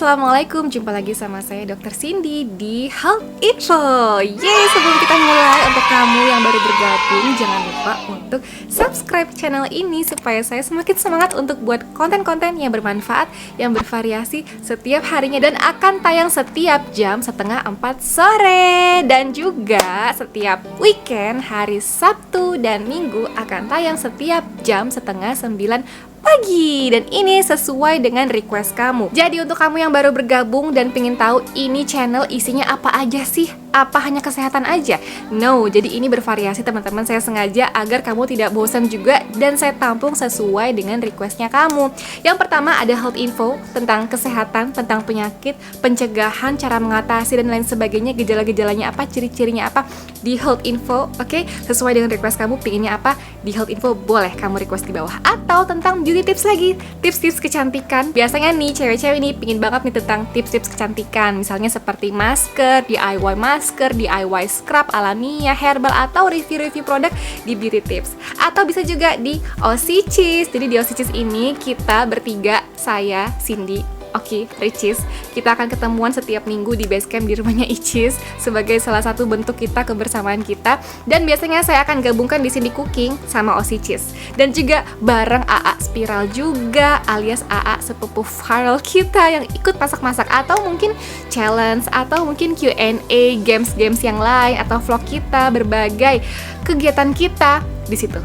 assalamualaikum. Jumpa lagi sama saya Dr. Cindy di Health Info. Yeay, sebelum kita mulai, untuk kamu yang baru bergabung, jangan lupa untuk subscribe channel ini supaya saya semakin semangat untuk buat konten-konten yang bermanfaat, yang bervariasi setiap harinya, dan akan tayang setiap jam 3:30 sore. Dan juga setiap weekend, hari Sabtu dan Minggu akan tayang setiap jam 8:30 pagi. Dan ini sesuai dengan request kamu. Jadi untuk kamu yang baru bergabung dan pengen tahu ini channel isinya apa aja sih? Apa hanya kesehatan aja? No, jadi ini bervariasi teman-teman. Saya sengaja agar kamu tidak bosan juga, dan saya tampung sesuai dengan requestnya kamu. Yang pertama ada health info tentang kesehatan, tentang penyakit, pencegahan, cara mengatasi dan lain sebagainya, gejala-gejalanya apa, ciri-cirinya apa di health info. Oke, sesuai dengan request kamu, pinginnya apa di health info, boleh kamu request di bawah. Atau tentang beauty tips lagi, tips-tips kecantikan. Biasanya nih cewek-cewek nih pingin banget nih tentang tips-tips kecantikan, misalnya seperti masker, DIY masker, DIY scrub alamiah, herbal, atau review-review produk di beauty tips. Atau bisa juga di OC Cheese. Jadi di OC Cheese ini kita bertiga, saya, Cindy, Oke, Ricis, kita akan ketemuan setiap minggu di basecamp di rumahnya Icis sebagai salah satu bentuk kita kebersamaan kita. Dan biasanya saya akan gabungkan di sini cooking sama OC Cheese. Dan juga bareng AA Spiral juga, alias AA sepupu viral kita yang ikut masak-masak, atau mungkin challenge, atau mungkin Q&A, games-games yang lain, atau vlog kita, berbagai kegiatan kita di situ.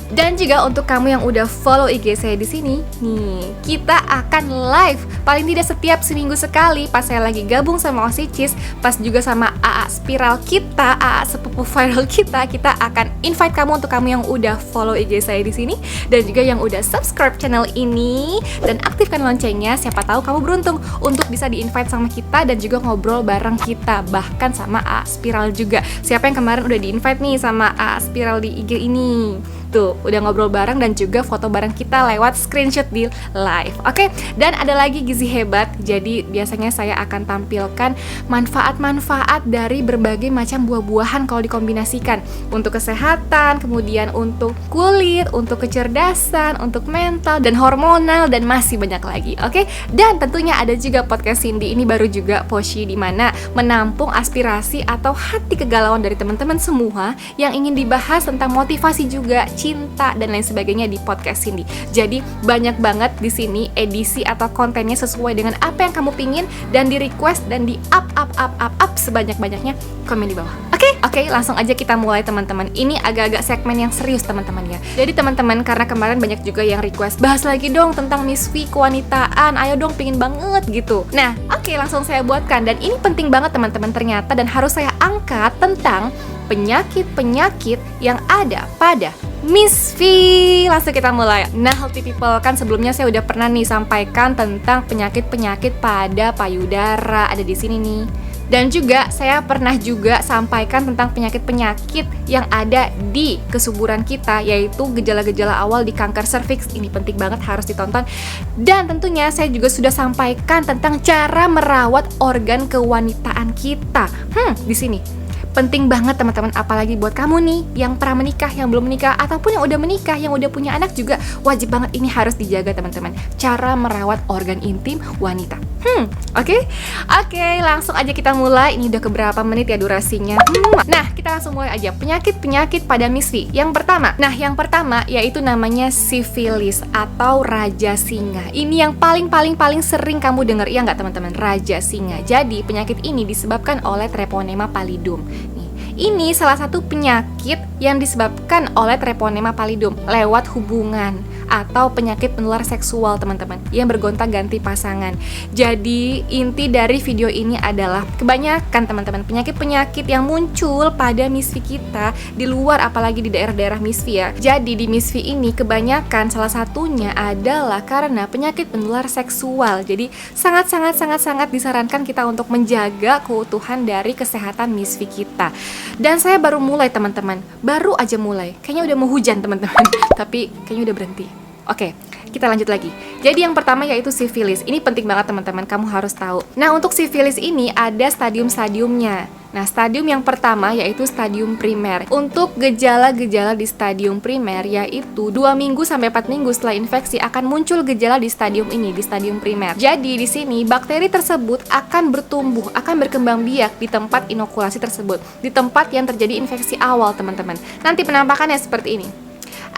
Dan juga untuk kamu yang udah follow IG saya di sini, nih, kita akan live paling tidak setiap seminggu sekali pas saya lagi gabung sama OC Cheese, pas juga sama AA Spiral kita, AA sepupu viral kita akan invite kamu, untuk kamu yang udah follow IG saya di sini dan juga yang udah subscribe channel ini dan aktifkan loncengnya. Siapa tahu kamu beruntung untuk bisa di-invite sama kita dan juga ngobrol bareng kita, bahkan sama AA Spiral juga. Siapa yang kemarin udah di-invite nih sama AA Spiral di IG ini? Tuh, udah ngobrol bareng dan juga foto bareng kita lewat screenshot di live. Oke, dan ada lagi gizi hebat. Jadi biasanya saya akan tampilkan manfaat-manfaat dari berbagai macam buah-buahan kalau dikombinasikan untuk kesehatan, kemudian untuk kulit, untuk kecerdasan, untuk mental dan hormonal, dan masih banyak lagi. Oke, dan tentunya ada juga podcast Cindy. Ini baru juga Poshi, di mana menampung aspirasi atau hati kegalauan dari teman-teman semua yang ingin dibahas tentang motivasi juga, cinta dan lain sebagainya di podcast Cindy. Jadi banyak banget di sini edisi atau kontennya sesuai dengan apa yang kamu pingin, dan di request dan di up sebanyak-banyaknya. Komen di bawah. Oke, langsung aja kita mulai teman-teman. Ini agak-agak segmen yang serius teman-teman ya. Jadi teman-teman, karena kemarin banyak juga yang request, bahas lagi dong tentang Miss V kewanitaan. Ayo dong, pingin banget gitu. Nah, oke, langsung saya buatkan, dan ini penting banget teman-teman ternyata, dan harus saya angkat tentang penyakit-penyakit yang ada pada Miss V. Langsung kita mulai. Nah, healthy people, kan sebelumnya saya udah pernah nih sampaikan tentang penyakit-penyakit pada payudara, ada di sini nih. Dan juga saya pernah juga sampaikan tentang penyakit-penyakit yang ada di kesuburan kita, yaitu gejala-gejala awal di kanker serviks. Ini penting banget, harus ditonton. Dan tentunya saya juga sudah sampaikan tentang cara merawat organ kewanitaan kita. Di sini penting banget teman-teman, apalagi buat kamu nih yang pernah menikah, yang belum menikah, ataupun yang udah menikah, yang udah punya anak juga, wajib banget ini harus dijaga teman-teman. Cara merawat organ intim wanita. Oke, langsung aja kita mulai. Ini udah keberapa menit ya durasinya? Nah, kita langsung mulai aja. Penyakit-penyakit pada Miss V. Yang pertama yaitu namanya sifilis atau raja singa. Ini yang paling sering kamu dengar, ya nggak teman-teman? Raja singa. Jadi penyakit ini disebabkan oleh Treponema pallidum. Ini salah satu penyakit yang disebabkan oleh Treponema pallidum lewat hubungan atau penyakit menular seksual teman-teman, yang bergonta-ganti pasangan. Jadi inti dari video ini adalah kebanyakan teman-teman penyakit-penyakit yang muncul pada Miss V kita di luar, apalagi di daerah-daerah Miss V ya. Jadi di Miss V ini kebanyakan salah satunya adalah karena penyakit menular seksual. Jadi sangat disarankan kita untuk menjaga keutuhan dari kesehatan Miss V kita. Dan saya baru mulai teman-teman, baru aja mulai. Kayaknya udah mau hujan teman-teman, tapi kayaknya udah berhenti. Oke, kita lanjut lagi. Jadi yang pertama yaitu sifilis. Ini penting banget teman-teman, kamu harus tahu. Nah, untuk sifilis ini ada stadium-stadiumnya. Nah, stadium yang pertama yaitu stadium primer. Untuk gejala-gejala di stadium primer yaitu 2 minggu sampai 4 minggu setelah infeksi akan muncul gejala di stadium ini, di stadium primer. Jadi di sini bakteri tersebut akan bertumbuh, akan berkembang biak di tempat inokulasi tersebut, di tempat yang terjadi infeksi awal, teman-teman. Nanti penampakannya seperti ini.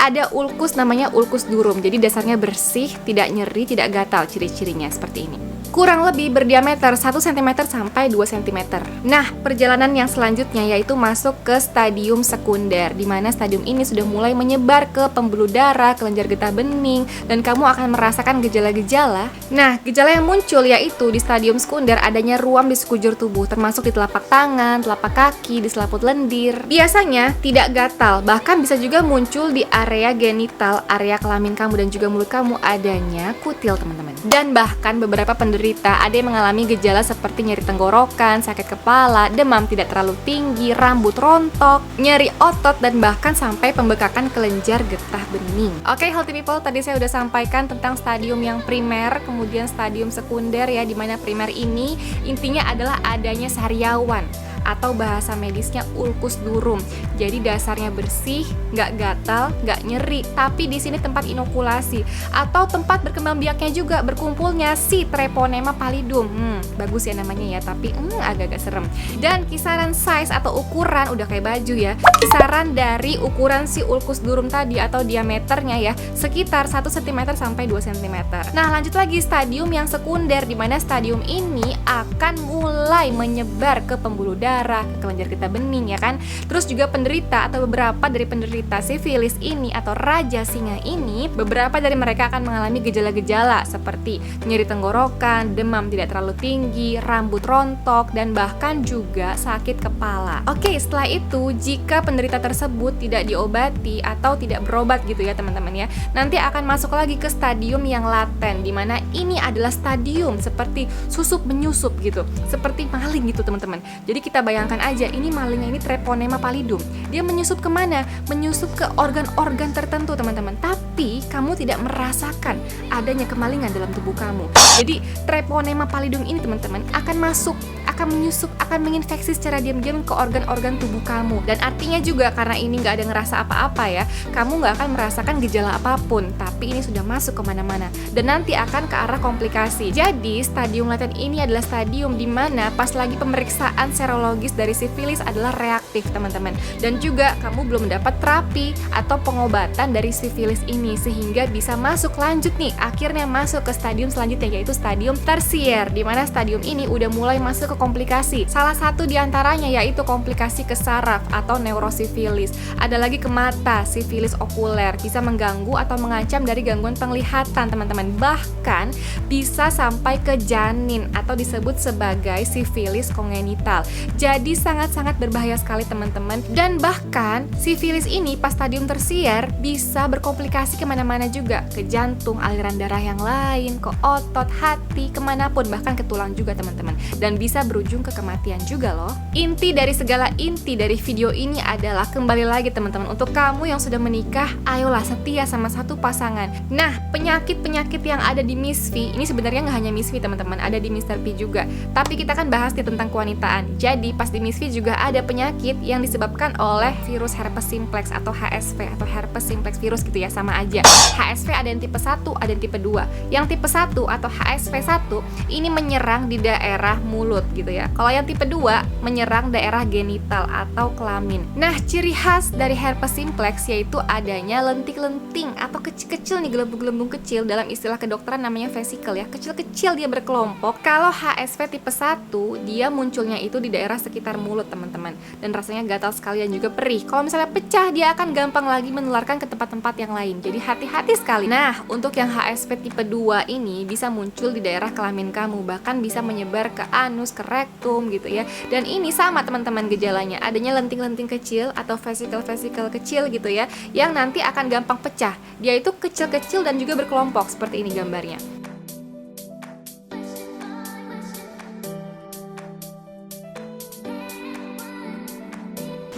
Ada ulkus namanya ulkus durum. Jadi dasarnya bersih, tidak nyeri, tidak gatal, ciri-cirinya seperti ini. Kurang lebih berdiameter 1 cm sampai 2 cm. Nah, perjalanan yang selanjutnya yaitu masuk ke stadium sekunder, di mana stadium ini sudah mulai menyebar ke pembuluh darah, kelenjar getah bening, dan kamu akan merasakan gejala-gejala. Nah, gejala yang muncul yaitu di stadium sekunder adanya ruam di sekujur tubuh, termasuk di telapak tangan, telapak kaki, di selaput lendir. Biasanya tidak gatal, bahkan bisa juga muncul di area genital, area kelamin kamu dan juga mulut kamu adanya kutil, teman-teman. Dan bahkan beberapa penderita ada yang mengalami gejala seperti nyeri tenggorokan, sakit kepala, demam tidak terlalu tinggi, rambut rontok, nyeri otot, dan bahkan sampai pembekakan kelenjar getah bening. Oke, healthy people, tadi saya udah sampaikan tentang stadium yang primer, kemudian stadium sekunder ya, dimana primer ini intinya adalah adanya sariawan atau bahasa medisnya ulkus durum. Jadi dasarnya bersih, nggak gatal, nggak nyeri, tapi di sini tempat inokulasi atau tempat berkembang biaknya juga berkumpulnya si Treponema pallidum. Bagus ya namanya ya, tapi agak-agak serem. Dan kisaran size atau ukuran udah kayak baju ya. Kisaran dari ukuran si ulkus durum tadi atau diameternya ya sekitar 1 cm sampai 2 cm. Nah, lanjut lagi stadium yang sekunder, di mana stadium ini akan mulai menyebar ke pembuluh darah, ke kelenjar getah bening ya kan. Terus juga penderita atau beberapa dari penderita sifilis ini atau raja singa ini, beberapa dari mereka akan mengalami gejala-gejala seperti nyeri tenggorokan, demam tidak terlalu tinggi, rambut rontok, dan bahkan juga sakit kepala. Oke, setelah itu jika penderita tersebut tidak diobati atau tidak berobat gitu ya teman-teman ya, nanti akan masuk lagi ke stadium yang laten, di mana ini adalah stadium seperti susup menyusup gitu, seperti maling gitu teman-teman. Jadi kita bayangkan aja, ini malingnya ini Treponema pallidum. Dia menyusup kemana? Menyusup ke organ-organ tertentu teman-teman. Tapi kamu tidak merasakan adanya kemalingan dalam tubuh kamu. Jadi Treponema pallidum ini teman-teman akan masuk, akan menyusup, akan menginfeksi secara diam-diam ke organ-organ tubuh kamu. Dan artinya juga karena ini nggak ada ngerasa apa-apa ya, kamu nggak akan merasakan gejala apapun. Tapi ini sudah masuk kemana-mana dan nanti akan ke arah komplikasi. Jadi stadium laten ini adalah stadium di mana pas lagi pemeriksaan serologis dari sifilis adalah reaktif teman-teman. Dan juga kamu belum mendapat terapi atau pengobatan dari sifilis ini sehingga bisa masuk lanjut nih, akhirnya masuk ke stadium selanjutnya yaitu stadium tersier, di mana stadium ini udah mulai masuk ke komplikasi. Salah satu diantaranya yaitu komplikasi ke saraf atau neurosifilis. Ada lagi ke mata, sifilis okuler, bisa mengganggu atau mengancam dari gangguan penglihatan teman-teman. Bahkan bisa sampai ke janin atau disebut sebagai sifilis kongenital. Jadi sangat-sangat berbahaya sekali teman-teman. Dan bahkan sifilis ini pas stadium tersier bisa berkomplikasi kemana-mana juga, ke jantung, aliran darah yang lain, ke otot, hati, kemanapun, bahkan ke tulang juga teman-teman. Dan bisa berujung ke kematian juga loh. Inti dari segala inti dari video ini adalah kembali lagi teman-teman, untuk kamu yang sudah menikah, ayolah setia sama satu pasangan. Nah, penyakit-penyakit yang ada di Miss V ini sebenarnya nggak hanya Miss V teman-teman, ada di Mr. P juga. Tapi kita kan bahas nih tentang kewanitaan. Jadi pas di Miss V juga ada penyakit yang disebabkan oleh virus herpes simplex atau HSV atau herpes simplex virus gitu ya, sama aja. HSV ada yang tipe 1, ada yang tipe 2. Yang tipe 1 atau HSV1 ini menyerang di daerah mulut gitu ya. Kalau yang tipe 2 menyerang daerah genital atau kelamin. Nah, ciri khas dari herpes simplex yaitu adanya lentik-lenting atau kecil-kecil nih, gelembung-gelembung kecil, dalam istilah kedokteran namanya vesicle ya. Kecil-kecil dia berkelompok. Kalau HSV tipe 1 dia munculnya itu di daerah sekitar mulut teman-teman, dan rasanya gatal sekali dan juga perih. Kalau misalnya pecah dia akan gampang lagi menularkan ke tempat-tempat yang lain. Jadi hati-hati sekali. Nah, untuk yang HSV tipe 2 ini bisa muncul di daerah kelamin kamu, bahkan bisa menyebar ke anus, ke rektum gitu ya. Dan ini sama teman-teman gejalanya, adanya lenting-lenting kecil atau vesicle-vesicle kecil gitu ya, yang nanti akan gampang pecah. Dia itu kecil-kecil dan juga berkelompok seperti ini gambarnya.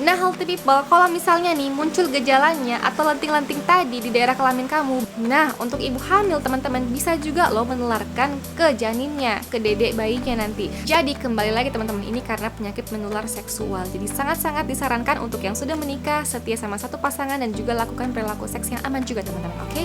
Nah, healthy people, kalau misalnya nih muncul gejalanya atau lenting-lenting tadi di daerah kelamin kamu, nah untuk ibu hamil teman-teman bisa juga loh menularkan ke janinnya, ke dedek bayinya nanti. Jadi kembali lagi teman-teman, ini karena penyakit menular seksual. Jadi sangat-sangat disarankan untuk yang sudah menikah, setia sama satu pasangan dan juga lakukan perilaku seks yang aman juga teman-teman, oke?